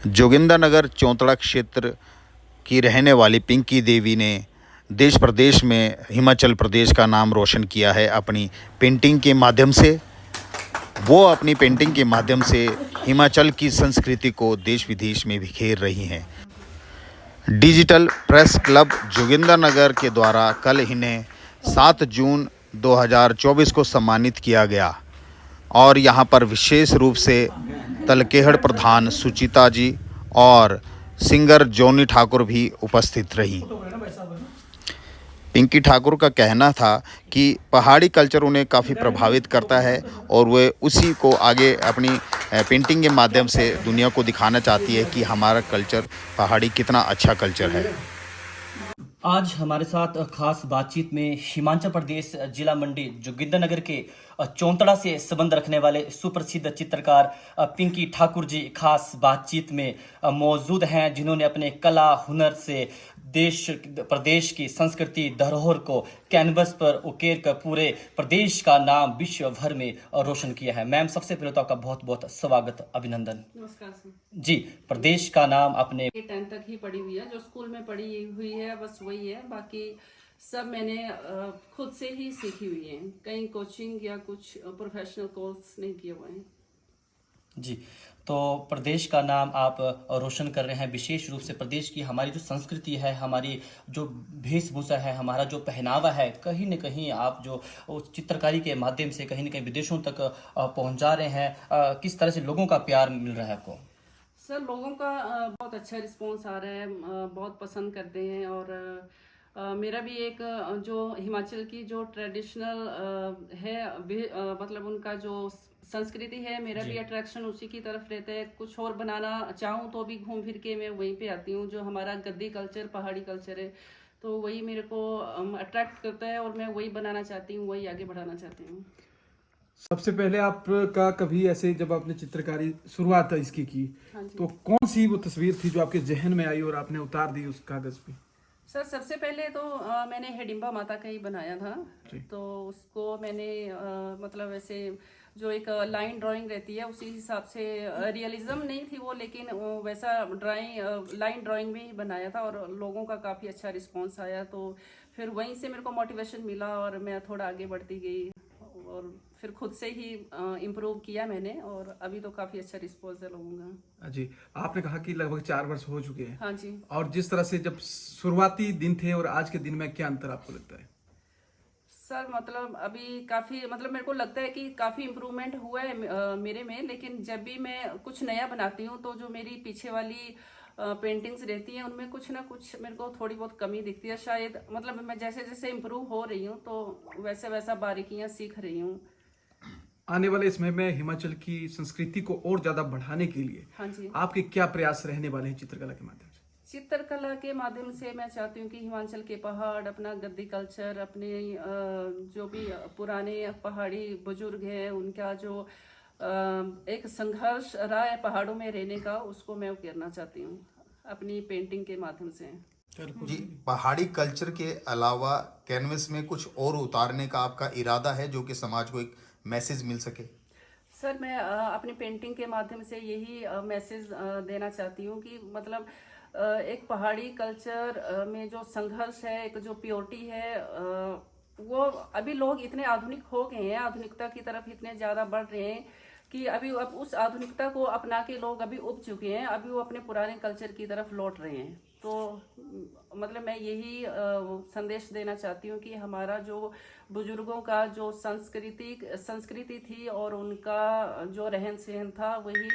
जोगिंदरनगर चौंतड़ा क्षेत्र की रहने वाली पिंकी देवी ने देश प्रदेश में हिमाचल प्रदेश का नाम रोशन किया है अपनी पेंटिंग के माध्यम से। वो अपनी पेंटिंग के माध्यम से हिमाचल की संस्कृति को देश विदेश में बिखेर रही हैं। डिजिटल प्रेस क्लब जोगिंदरनगर के द्वारा कल इन्हें 7 जून 2024 को सम्मानित किया गया और यहाँ पर विशेष रूप से तलकेहड़ प्रधान सुचिता जी और सिंगर जॉनी ठाकुर भी उपस्थित रही। पिंकी ठाकुर का कहना था कि पहाड़ी कल्चर उन्हें काफ़ी प्रभावित करता है और वे उसी को आगे अपनी पेंटिंग के माध्यम से दुनिया को दिखाना चाहती है कि हमारा कल्चर पहाड़ी कितना अच्छा कल्चर है। आज हमारे साथ खास बातचीत में हिमाचल प्रदेश जिला मंडी जोगिंदरनगर के चौंतड़ा से संबंध रखने वाले सुप्रसिद्ध चित्रकार पिंकी ठाकुर जी खास बातचीत में मौजूद हैं, जिन्होंने अपने कला हुनर से देश प्रदेश की संस्कृति धरोहर को कैनवस पर उकेर कर पूरे प्रदेश का नाम विश्व भर में रोशन किया है। मैम, सबसे पहले तो आपका बहुत बहुत स्वागत, अभिनंदन। नमस्कार सर जी। प्रदेश का नाम अपने 10 तक ही पढ़ी हुई है, जो स्कूल में पढ़ी हुई है बस वही है, बाकी सब मैंने खुद से ही सीखी हुई है। कहीं कोचिंग या कुछ प्रोफेशनल कोर्स नहीं किए हुए हैं। जी, तो प्रदेश का नाम आप रोशन कर रहे हैं। विशेष रूप से प्रदेश की हमारी जो संस्कृति है, हमारी जो वेशभूषा है, हमारा जो पहनावा है, कहीं न कहीं आप जो चित्रकारी के माध्यम से कहीं न कहीं विदेशों तक पहुंचा रहे हैं। किस तरह से लोगों का प्यार मिल रहा है आपको? सर, लोगों का बहुत अच्छा रिस्पांस आ रहा है, बहुत पसंद करते हैं। और मेरा भी एक जो हिमाचल की जो ट्रेडिशनल है, मतलब उनका जो संस्कृति है, मेरा भी अट्रैक्शन उसी की तरफ रहता है। कुछ और बनाना चाहूँ तो भी घूम फिर के मैं वहीं पे आती हूँ। जो हमारा गद्दी कल्चर, पहाड़ी कल्चर है, तो वही मेरे को अट्रैक्ट करता है और मैं वही बनाना चाहती हूँ, वही आगे बढ़ाना चाहती हूँ। सबसे पहले आपका कभी ऐसे जब आपने चित्रकारी शुरुआत इसकी की, हाँ तो कौन सी वो तस्वीर थी जो आपके जहन में आई और आपने उतार दी उस कागज पे? सर, सबसे पहले तो मैंने हिडिंबा माता का ही बनाया था। तो उसको मैंने मतलब ऐसे जो एक लाइन ड्राइंग रहती है उसी हिसाब से, रियलिज्म नहीं थी वो, लेकिन वैसा लाइन ड्राइंग में ही बनाया था और लोगों का काफ़ी अच्छा रिस्पांस आया। तो फिर वहीं से मेरे को मोटिवेशन मिला और मैं थोड़ा आगे बढ़ती गई और फिर खुद से ही इम्प्रूव किया मैंने, और अभी तो काफ़ी अच्छा रिस्पॉन्स है लोगों का। जी, आपने कहा कि लगभग 4 वर्ष हो चुके हैं। हाँ जी। और जिस तरह से जब शुरुआती दिन थे और आज के दिन में क्या अंतर आपको लगता है? सर, मतलब अभी काफ़ी, मतलब मेरे को लगता है कि काफ़ी इम्प्रूवमेंट हुआ है मेरे में। लेकिन जब भी मैं कुछ नया बनाती हूँ तो जो मेरी पीछे वाली पेंटिंग्स रहती हैं उनमें कुछ ना कुछ मेरे को थोड़ी बहुत कमी दिखती है शायद। मतलब मैं जैसे जैसे इम्प्रूव हो रही हूँ तो वैसे वैसा बारीकियाँ सीख रही हूँ। आने वाले समय में हिमाचल की संस्कृति को और ज्यादा बढ़ाने के लिए हाँ जी, आपके क्या प्रयास रहने वाले हैं चित्रकला के माध्यम से? चित्रकला के माध्यम से मैं चाहती हूँ कि हिमाचल के पहाड़, अपना गद्दी कल्चर, अपने जो भी पुराने पहाड़ी बुजुर्ग हैं उनका जो एक संघर्ष रहा है पहाड़ों में रहने का, उसको मैं उकेरना चाहती हूँ अपनी पेंटिंग के माध्यम से। जी, पहाड़ी कल्चर के अलावा कैनवस में कुछ और उतारने का आपका इरादा है जो कि समाज को एक मैसेज मिल सके? सर, मैं अपनी पेंटिंग के माध्यम से यही मैसेज देना चाहती हूँ कि मतलब एक पहाड़ी कल्चर में जो संघर्ष है, एक जो प्योरिटी है, वो अभी लोग इतने आधुनिक हो गए हैं, आधुनिकता की तरफ इतने ज़्यादा बढ़ रहे हैं कि अभी अब उस आधुनिकता को अपना के लोग अभी उब चुके हैं, अभी वो अपने पुराने कल्चर की तरफ लौट रहे हैं। तो मतलब मैं यही संदेश देना चाहती हूँ कि हमारा जो बुजुर्गों का जो संस्कृति थी और उनका जो रहन सहन था वही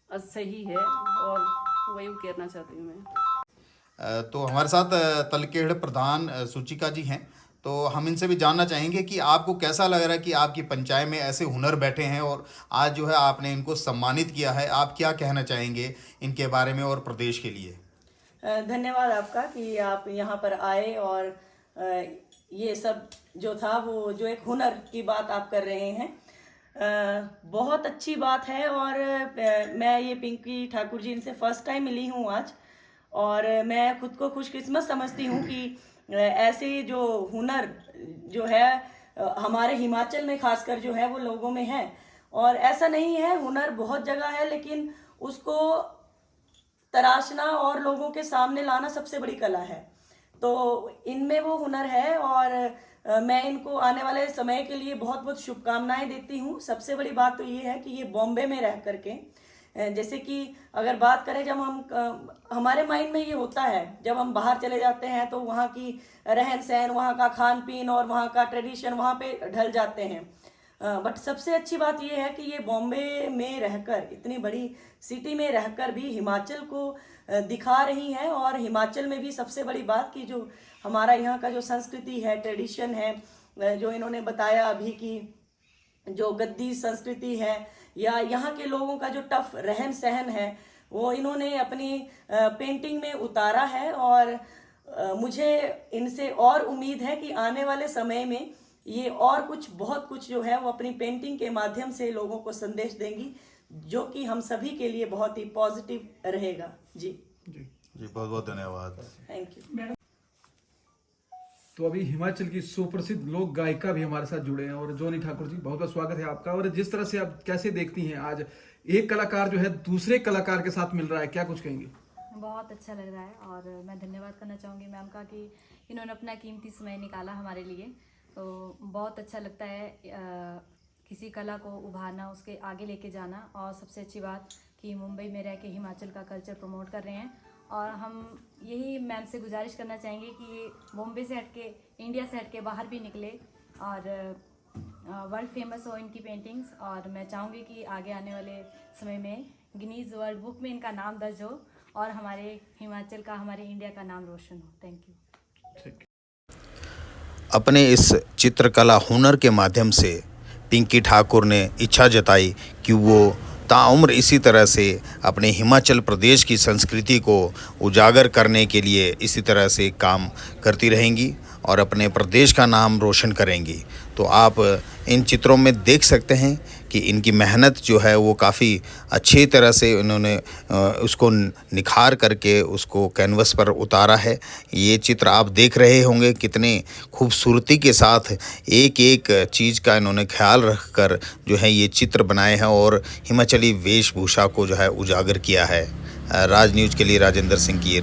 सही है और वही उकेरना चाहती हूँ मैं। तो हमारे साथ तलकेहड़ प्रधान सुचिका जी हैं, तो हम इनसे भी जानना चाहेंगे कि आपको कैसा लग रहा है कि आपकी पंचायत में ऐसे हुनर बैठे हैं और आज जो है आपने इनको सम्मानित किया है। आप क्या कहना चाहेंगे इनके बारे में और प्रदेश के लिए? धन्यवाद आपका कि आप यहाँ पर आए और ये सब जो था वो जो एक हुनर की बात आप कर रहे हैं, बहुत अच्छी बात है। और मैं ये पिंकी ठाकुर जी इनसे फर्स्ट टाइम मिली हूँ आज, और मैं खुद को खुशकिस्मत समझती हूँ कि ऐसे जो हुनर जो है हमारे हिमाचल में खासकर जो है वो लोगों में है। और ऐसा नहीं है, हुनर बहुत जगह है, लेकिन उसको तराशना और लोगों के सामने लाना सबसे बड़ी कला है। तो इनमें वो हुनर है और मैं इनको आने वाले समय के लिए बहुत बहुत शुभकामनाएं देती हूँ। सबसे बड़ी बात तो ये है कि ये बॉम्बे में रह करके, जैसे कि अगर बात करें, जब हम हमारे माइंड में ये होता है जब हम बाहर चले जाते हैं तो वहाँ की रहन सहन, वहाँ का खान पीन और वहाँ का ट्रेडिशन वहाँ पे ढल जाते हैं। बट सबसे अच्छी बात ये है कि ये बॉम्बे में रहकर, इतनी बड़ी सिटी में रहकर भी हिमाचल को दिखा रही हैं। और हिमाचल में भी सबसे बड़ी बात कि जो हमारा यहाँ का जो संस्कृति है, ट्रेडिशन है, जो इन्होंने बताया अभी कि जो गद्दी संस्कृति है या यहाँ के लोगों का जो टफ रहन सहन है, वो इन्होंने अपनी पेंटिंग में उतारा है। और मुझे इनसे और उम्मीद है कि आने वाले समय में ये और कुछ बहुत कुछ जो है वो अपनी पेंटिंग के माध्यम से लोगों को संदेश देंगी, जो कि हम सभी के लिए बहुत ही पॉजिटिव रहेगा। जी बहुत बहुत धन्यवाद। Thank you. तो अभी हिमाचल की सुप्रसिद्ध लोक गायिका भी हमारे साथ जुड़े हैं, और जोनी ठाकुर जी, बहुत बहुत स्वागत है आपका। और जिस तरह से आप कैसे देखती हैं आज एक कलाकार जो है दूसरे कलाकार के साथ मिल रहा है, क्या कुछ कहेंगे? बहुत अच्छा लग रहा है और मैं धन्यवाद करना चाहूँगी मैम का कि इन्होंने अपना कीमती समय निकाला हमारे लिए। तो बहुत अच्छा लगता है किसी कला को उभारना, उसके आगे लेके जाना। और सबसे अच्छी बात कि मुंबई में रह के हिमाचल का कल्चर प्रमोट कर रहे हैं। और हम यही मैम से गुजारिश करना चाहेंगे कि ये बॉम्बे से हटके, इंडिया से हटके बाहर भी निकले और वर्ल्ड फेमस हो इनकी पेंटिंग्स। और मैं चाहूँगी कि आगे आने वाले समय में गिनीज वर्ल्ड बुक में इनका नाम दर्ज हो और हमारे हिमाचल का, हमारे इंडिया का नाम रोशन हो। Thank you. अपने इस चित्रकला हुनर के माध्यम से पिंकी ठाकुर ने इच्छा जताई कि वो ताउम्र इसी तरह से अपने हिमाचल प्रदेश की संस्कृति को उजागर करने के लिए इसी तरह से काम करती रहेंगी और अपने प्रदेश का नाम रोशन करेंगी। तो आप इन चित्रों में देख सकते हैं कि इनकी मेहनत जो है वो काफ़ी अच्छी तरह से इन्होंने उसको निखार करके उसको कैनवस पर उतारा है। ये चित्र आप देख रहे होंगे कितने खूबसूरती के साथ एक एक चीज़ का इन्होंने ख्याल रखकर जो है ये चित्र बनाए हैं और हिमाचली वेशभूषा को जो है उजागर किया है। राज न्यूज़ के लिए राजेंद्र सिंह की ये